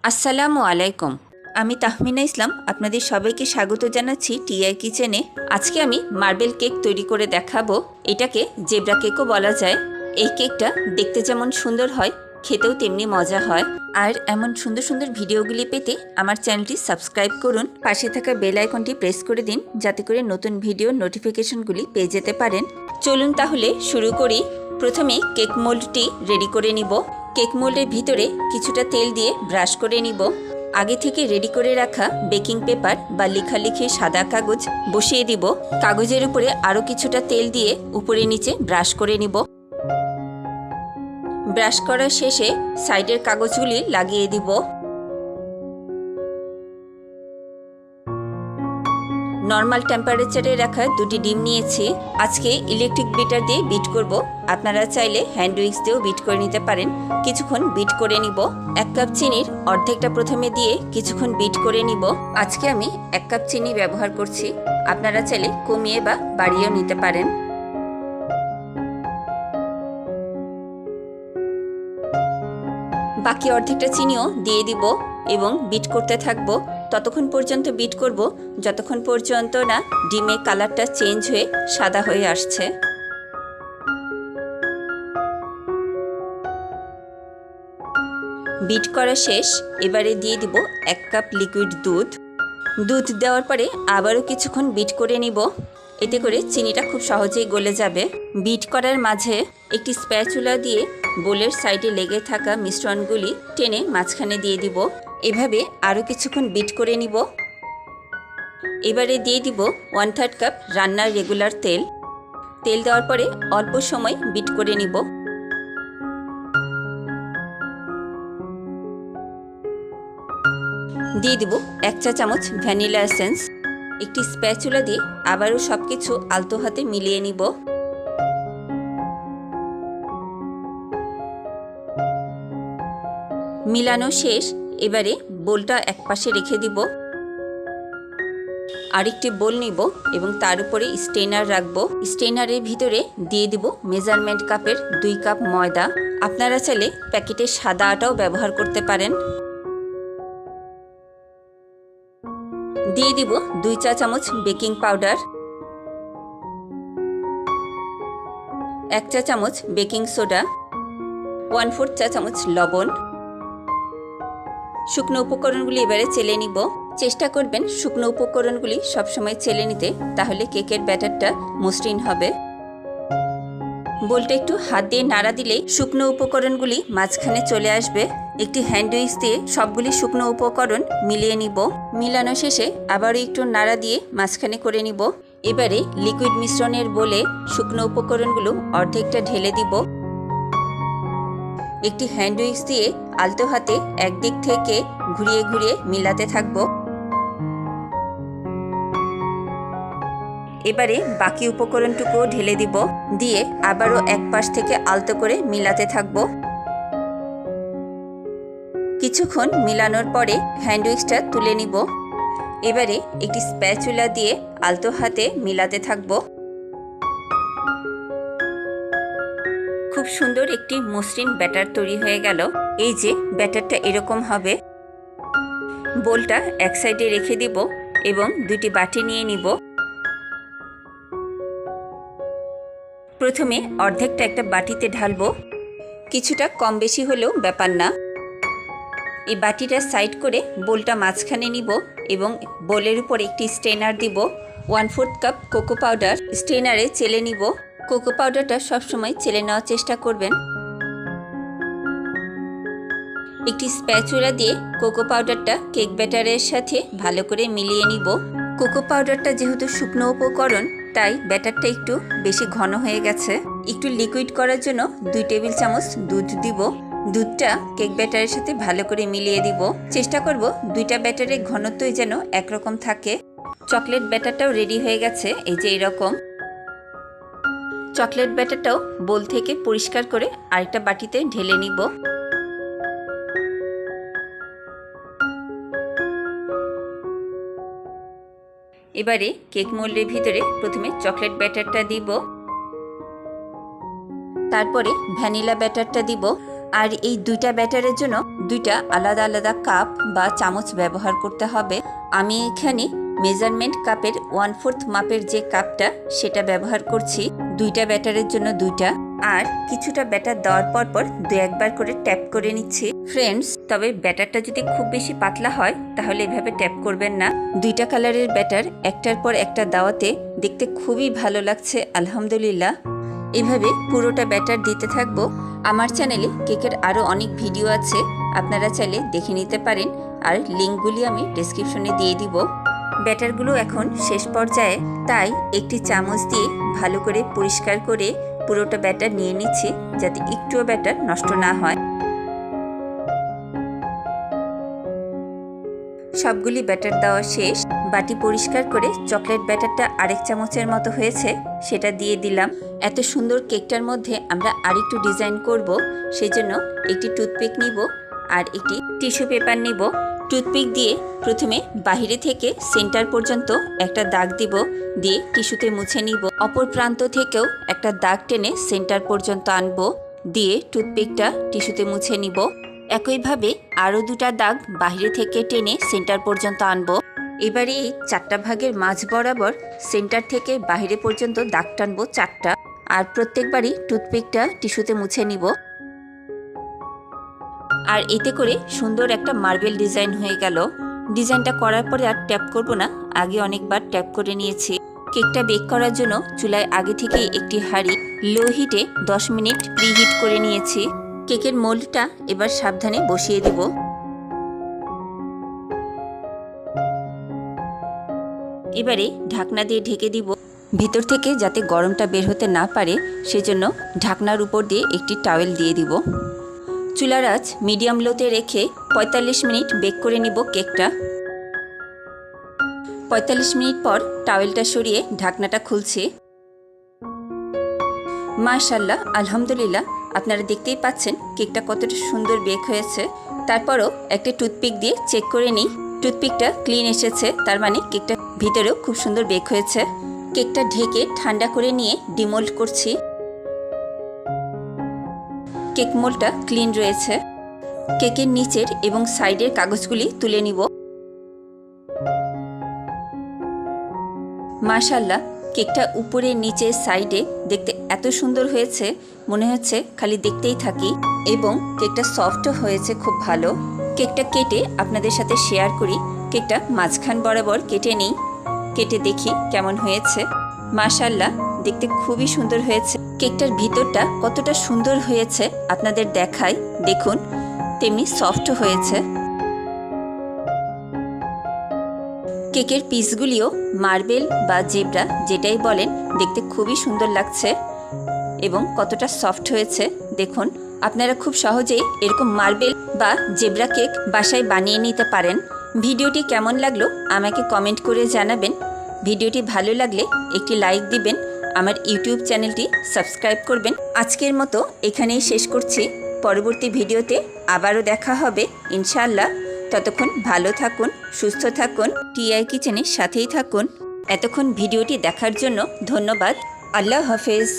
আসসালামু আলাইকুম। আমি তাহমিনা ইসলাম আপনাদের সবাইকে স্বাগত জানাচ্ছি টিআই কিচেনে। আজকে আমি মার্বেল কেক তৈরি করে দেখাবো। এটাকে জেব্রা কেকও বলা যায়। এই কেকটা দেখতে যেমন সুন্দর হয়, খেতেও তেমনি মজা হয়। আর এমন সুন্দর সুন্দর ভিডিওগুলি পেতে আমার চ্যানেলটি সাবস্ক্রাইব করুন। পাশে থাকা বেল আইকনটি প্রেস করে দিন, যাতে করে নতুন ভিডিও নোটিফিকেশনগুলি পেয়ে যেতে পারেন। চলুন তাহলে শুরু করি। প্রথমে কেক মোল্ডটি রেডি করে নিব। কেক মোল্ডের ভিতরে কিছুটা তেল দিয়ে ব্রাশ করে নিব। আগে থেকে রেডি করে রাখা বেকিং পেপার বা লেখালেখির সাদা কাগজ বসিয়ে দিব। কাগজের উপরে আরও কিছুটা তেল দিয়ে উপরে নিচে ব্রাশ করে নিব। ব্রাশ করার শেষে সাইডের কাগজগুলি লাগিয়ে দিব। নর্মাল টেম্পারেচারে রাখা দুটি ডিম নিয়েছি। আজকে ইলেকট্রিক বিটার দিয়ে বিট করব। আপনারা চাইলে হ্যান্ড উইক্স দিয়েও বিট করে নিতে পারেন। কিছুক্ষণ বিট করে নিব। 1 কাপ চিনির অর্ধেকটা প্রথমে দিয়ে কিছুক্ষণ বিট করে নিব। আজকে আমি 1 কাপ চিনি ব্যবহার করছি। আপনারা চাইলে কমিয়ে বা বাড়িয়েও নিতে পারেন। বাকি অর্ধেকটা চিনিও দিয়ে দিব এবং বিট করতে থাকবো। ততক্ষণ পর্যন্ত বিট করব যতক্ষণ পর্যন্ত না ডিমের কালারটা চেঞ্জ হয়ে সাদা হয়ে আসছে। বিট করা শেষ। এবারে দিয়ে দিব 1 কাপ লিকুইড দুধ। দুধ দেওয়ার পরে আবারও কিছুক্ষণ বিট করে নিব। এতে করে চিনিটা খুব সহজেই গলে যাবে। বিট করার মাঝে একটি স্প্যাচুলা দিয়ে বোলের সাইডে লেগে থাকা মিশ্রণগুলি টেনে মাঝখানে দিয়ে দিব। এভাবে আরও কিছুক্ষণ বিট করে নিব। এবারে দিয়ে দিব 1/3 কাপ রান্নার রেগুলার তেল। তেল দেওয়ার পরে অল্প সময় বিট করে নিব। দিয়ে দিব 1 চা চামচ ভ্যানিলা এসেন্স। একটি স্প্যাচুলা দিয়ে আবারও সবকিছু আলতো হাতে মিলিয়ে নিব। মিলানো শেষ। এবারে বোলটা একপাশে রেখে দিব। আরেকটি বোল নিব এবং তার উপরে স্টেনার রাখবো। স্টেনারের ভিতরে দিয়ে দিব মেজারমেন্ট কাপের 2 কাপ ময়দা। আপনারা চাইলে প্যাকেটের সাদা আটাও ব্যবহার করতে পারেন। দিয়ে দিব 2 চা চামচ বেকিং পাউডার, 1 চা চামচ বেকিং সোডা, 1/4 চা চামচ লবণ। শুকনো উপকরণগুলি এবারে চেলে নিব। চেষ্টা করবেন শুকনো উপকরণগুলি সবসময় চেলে নিতে, তাহলে কেকের ব্যাটারটা মসৃণ হবে। বোলটা একটু হাত দিয়ে নাড়া দিলেই শুকনো উপকরণগুলি মাঝখানে চলে আসবে। একটি হ্যান্ড উইক্স দিয়ে সবগুলি শুকনো উপকরণ মিলিয়ে নিব। মিলানো শেষে আবারও একটু নাড়া দিয়ে মাঝখানে করে নিব। এবারে লিকুইড মিশ্রণের বোলে শুকনো উপকরণগুলো অর্ধেকটা ঢেলে দিব। একটি হ্যান্ড উইক্স দিয়ে আলতো হাতে একদিক থেকে ঘুরিয়ে ঘুরিয়ে মিলাতে থাকব। এবারে বাকি উপকরণটুকুও ঢেলে দিব। দিয়ে আবারও এক পাশ থেকে আলতো করে মিলাতে থাকব। কিছুক্ষণ মিলানোর পরে হ্যান্ড উইক্সটা তুলে নিব। এবারে একটি স্প্যাচুলা দিয়ে আলতো হাতে মিলাতে থাকব। খুব সুন্দর একটি মসৃণ ব্যাটার তৈরি হয়ে গেল। এই যে ব্যাটারটা এরকম হবে। বোলটা এক সাইডে রেখে দিব এবং 2টি বাটি নিয়ে নিব। প্রথমে অর্ধেকটা একটা বাটিতে ঢালবো। কিছুটা কম বেশি হলেও ব্যাপার না। এই বাটিটা সাইড করে বোলটা মাঝখানে নিব এবং বোলের উপর একটি স্ট্রেনার দিব। 1/4 কাপ কোকো পাউডার স্ট্রেনারে চেলে নিব। কোকো পাউডারটা সবসময় চেলে নেওয়ার চেষ্টা করবেন। একটি স্প্যাচুলা দিয়ে কোকো পাউডারটা কেক ব্যাটারের সাথে ভালো করে মিলিয়ে নিব। কোকো পাউডারটা যেহেতু শুকনো উপকরণ, তাই ব্যাটারটা একটু বেশি ঘন হয়ে গেছে। একটু লিকুইড করার জন্য 2 টেবিল চামচ দুধ দিব। দুধটা কেক ব্যাটারের সাথে ভালো করে মিলিয়ে দিব। চেষ্টা করব 2টা ব্যাটারের ঘনত্বই যেন একরকম থাকে। চকলেট ব্যাটারটাও রেডি হয়ে গেছে। এই যে এরকম। চকলেট ব্যাটারটাও বোল থেকে পরিষ্কার করে আরেকটা বাটিতে ঢেলে নিব। এবারে কেক মোল্ডের ভিতরে প্রথমে চকলেট ব্যাটারটা দিব, তারপরে ভ্যানিলা ব্যাটারটা দিব। আর এই দুইটা ব্যাটারের জন্য দুইটা আলাদা আলাদা কাপ বা চামচ ব্যবহার করতে হবে। আমি এখানে মেজারমেন্ট কাপের 1/4 মাপের যে কাপটা সেটা ব্যবহার করছি। দুইটা ব্যাটারের জন্য দুইটা। আর কিছুটা ব্যাটার দেওয়ার পর দু একবার করে ট্যাপ করে নিচ্ছি ফ্রেন্ডস। তবে ব্যাটারটা যদি খুব বেশি পাতলা হয় তাহলে এভাবে ট্যাপ করবেন না। দুইটা কালারের ব্যাটার একটার পর একটা দেওয়াতে দেখতে খুবই ভালো লাগছে আলহামদুলিল্লাহ। এভাবে পুরোটা ব্যাটার দিতে থাকবো। আমার চ্যানেলে কেকের আরও অনেক ভিডিও আছে, আপনারা চাইলে দেখে নিতে পারেন, আর লিঙ্কগুলি আমি ডেসক্রিপশনে দিয়ে দিব। ব্যাটারগুলো এখন শেষ পর্যায়ে, তাই একটি চামচ দিয়ে ভালো করে পরিষ্কার করে পুরোটা ব্যাটার নিয়ে নিচ্ছি যাতে একটুও ব্যাটার নষ্ট না হয়। সবগুলি ব্যাটার দেওয়া শেষ। বাটি পরিষ্কার করে চকলেট ব্যাটারটা আরেক চামচের মতো হয়েছে সেটা দিয়ে দিলাম। এত সুন্দর কেকটার মধ্যে আমরা আরেকটু ডিজাইন করব, সেজন্য একটি টুথপিক নিব আর একটি টিস্যু পেপার নিব। টুথপিক দিয়ে প্রথমে বাহিরে থেকে সেন্টার পর্যন্ত একটা দাগ দিব, দিয়ে টিস্যুতে মুছে নিব। অপর প্রান্ত থেকেও একটা দাগ টেনে সেন্টার পর্যন্ত আনবো, দিয়ে টুথপিকটা টিস্যুতে মুছে নিব। একইভাবে আরও দুটা দাগ বাহিরে থেকে টেনে সেন্টার পর্যন্ত আনবো। এবারে এই 4টা ভাগের মাঝ বরাবর সেন্টার থেকে বাহিরে পর্যন্ত দাগ টানবো 4টা, আর প্রত্যেকবারই টুথপিকটা টিস্যুতে মুছে নিব। আর এতে করে সুন্দর একটা মার্বেল ডিজাইন হয়ে গেল। ডিজাইনটা করার পরে আর ট্যাপ করব না, আগে অনেকবার ট্যাপ করে নিয়েছি। কেকটা বেক করার জন্য চুলায় আগে থেকেই একটি হাঁড়ি লো হিটে 10 মিনিট প্রিহিট করে নিয়েছি। কেকের মোল্ডটা এবার সাবধানে বসিয়ে দিব। এবারে ঢাকনা দিয়ে ঢেকে দিব, ভিতর থেকে যাতে গরমটা বের হতে না পারে সেজন্য ঢাকনার উপর দিয়ে একটি টাওয়েল দিয়ে দিব। চুলার আঁচ মিডিয়াম লোতে রেখে 45 মিনিট বেক করে নিব কেকটা। 45 মিনিট পর টাওয়েলটা সরিয়ে ঢাকনাটা খুলছি। মাশাআল্লাহ আলহামদুলিল্লাহ, আপনারা দেখতেই পাচ্ছেন কেকটা কতটা সুন্দর বেক হয়েছে। তারপরও একটা টুথপিক দিয়ে চেক করে নিই, টুথপিকটা ক্লিন এসেছে, তার মানে কেকটা ভিতরেও খুব সুন্দর বেক হয়েছে। কেকটা ঢেকে ঠান্ডা করে নিয়ে ডিমোল্ড করছি। কেক মোল্ডটা ক্লিন রয়েছে। কেকের নিচের এবং সাইডের কাগজগুলি তুলে নিব। মাশাআল্লাহ, কেকটা উপরে নিচে সাইডে দেখতে এত সুন্দর হয়েছে, মনে হচ্ছে খালি দেখতেই থাকি। এবং কেকটা সফটও হয়েছে খুব ভালো। কেকটা কেটে আপনাদের সাথে শেয়ার করি। কেকটা মাঝখান বরাবর কেটে নিই, কেটে দেখি কেমন হয়েছে। মাশাআল্লাহ, দেখতে খুবই সুন্দর হয়েছে। কেকটার ভিতরটা কতটা সুন্দর হয়েছে আপনাদের দেখাই, দেখুন, তেমনি সফটও হয়েছে। কেকের পিসগুলিও মার্বেল বা জেব্রা যেটাই বলেন, দেখতে খুবই সুন্দর লাগছে এবং কতটা সফট হয়েছে দেখুন। আপনারা খুব সহজেই এরকম মার্বেল বা জেব্রা কেক বাসায় বানিয়ে নিতে পারেন। ভিডিওটি কেমন লাগলো আমাকে কমেন্ট করে জানাবেন। ভিডিওটি ভালো লাগলে একটি লাইক দিবেন, আমার ইউটিউব চ্যানেলটি সাবস্ক্রাইব করবেন। আজকের মতো এখানেই শেষ করছি। পরবর্তী ভিডিওতে আবারও দেখা হবে ইনশাআল্লাহ। ততক্ষণ ভালো থাকুন, সুস্থ থাকুন, টিআই কিচেনের সাথেই থাকুন। এতক্ষণ ভিডিওটি দেখার জন্য ধন্যবাদ। আল্লাহ হাফেজ।